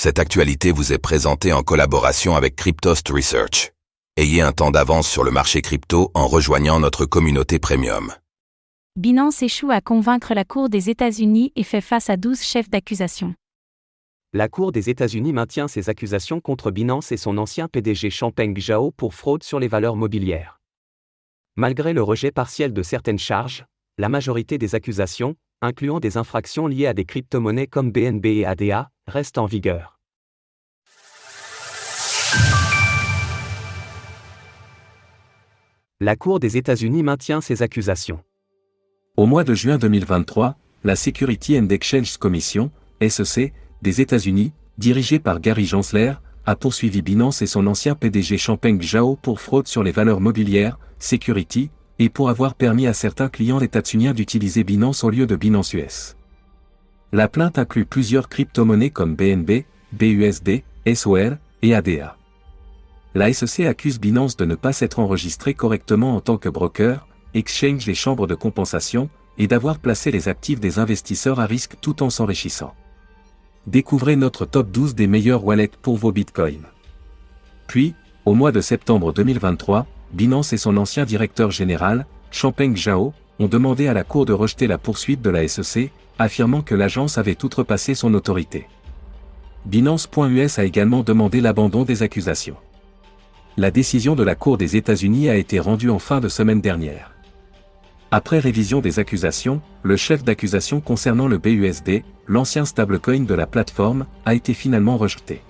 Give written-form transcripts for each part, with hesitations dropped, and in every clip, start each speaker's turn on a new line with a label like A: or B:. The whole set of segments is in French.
A: Cette actualité vous est présentée en collaboration avec Cryptost Research. Ayez un temps d'avance sur le marché crypto en rejoignant notre communauté premium.
B: Binance échoue à convaincre la Cour des États-Unis et fait face à 12 chefs d'accusation.
C: La Cour des États-Unis maintient ses accusations contre Binance et son ancien PDG Changpeng Zhao pour fraude sur les valeurs mobilières. Malgré le rejet partiel de certaines charges, la majorité des accusations, incluant des infractions liées à des crypto-monnaies comme BNB et ADA, restent en vigueur. La Cour des États-Unis maintient ses accusations.
D: Au mois de juin 2023, la Security and Exchange Commission, SEC, des États-Unis, dirigée par Gary Gensler, a poursuivi Binance et son ancien PDG Changpeng Zhao pour fraude sur les valeurs mobilières, security, et pour avoir permis à certains clients états-uniens d'utiliser Binance au lieu de Binance US. La plainte inclut plusieurs crypto-monnaies comme BNB, BUSD, SOL et ADA. La SEC accuse Binance de ne pas s'être enregistré correctement en tant que broker, exchange et chambre de compensation, et d'avoir placé les actifs des investisseurs à risque tout en s'enrichissant. Découvrez notre top 12 des meilleurs wallets pour vos bitcoins. Puis, au mois de septembre 2023, Binance et son ancien directeur général, Changpeng Zhao, ont demandé à la Cour de rejeter la poursuite de la SEC, affirmant que l'agence avait outrepassé son autorité. Binance.us a également demandé l'abandon des accusations. La décision de la Cour des États-Unis a été rendue en fin de semaine dernière. Après révision des accusations, le chef d'accusation concernant le BUSD, l'ancien stablecoin de la plateforme, a été finalement rejeté.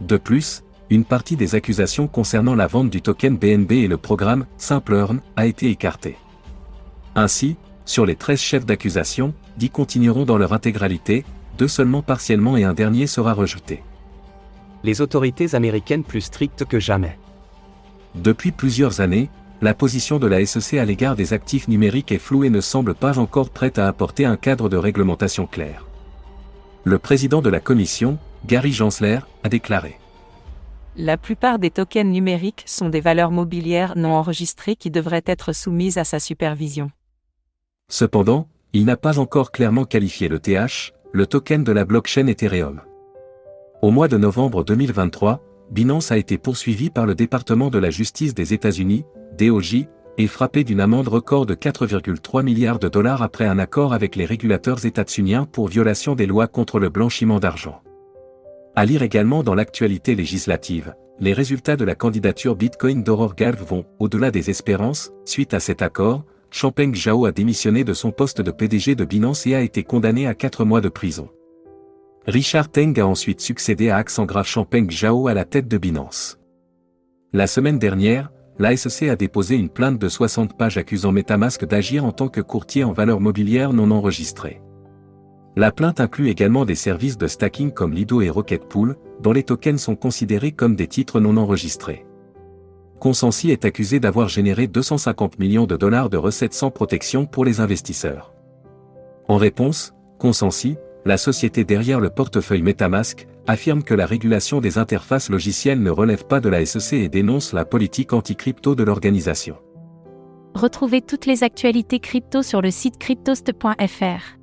D: De plus, une partie des accusations concernant la vente du token BNB et le programme Simple Earn a été écartée. Ainsi, sur les 13 chefs d'accusation, 10 continueront dans leur intégralité, 2 seulement partiellement et un dernier sera rejeté.
C: Les autorités américaines plus strictes que jamais.
D: Depuis plusieurs années, la position de la SEC à l'égard des actifs numériques est floue et ne semble pas encore prête à apporter un cadre de réglementation clair. Le président de la commission, Gary Gensler, a déclaré:
E: La plupart des tokens numériques sont des valeurs mobilières non enregistrées qui devraient être soumises à sa supervision.
D: Cependant, il n'a pas encore clairement qualifié le TH, le token de la blockchain Ethereum. Au mois de novembre 2023, Binance a été poursuivi par le département de la justice des États-Unis, DOJ, et frappé d'une amende record de 4,3 milliards de dollars après un accord avec les régulateurs états-uniens pour violation des lois contre le blanchiment d'argent. À lire également dans l'actualité législative, les résultats de la candidature Bitcoin d'Aurore Galve vont au-delà des espérances. Suite à cet accord, Changpeng Zhao a démissionné de son poste de PDG de Binance et a été condamné à 4 mois de prison. Richard Teng a ensuite succédé à Alexandra Changpeng Zhao à la tête de Binance. La semaine dernière, la SEC a déposé une plainte de 60 pages accusant MetaMask d'agir en tant que courtier en valeurs mobilières non enregistrées. La plainte inclut également des services de stacking comme Lido et Rocket Pool, dont les tokens sont considérés comme des titres non enregistrés. Consensy est accusé d'avoir généré 250 millions de dollars de recettes sans protection pour les investisseurs. En réponse, Consensy, la société derrière le portefeuille MetaMask, affirme que la régulation des interfaces logicielles ne relève pas de la SEC et dénonce la politique anti-crypto de l'organisation.
B: Retrouvez toutes les actualités crypto sur le site cryptost.fr.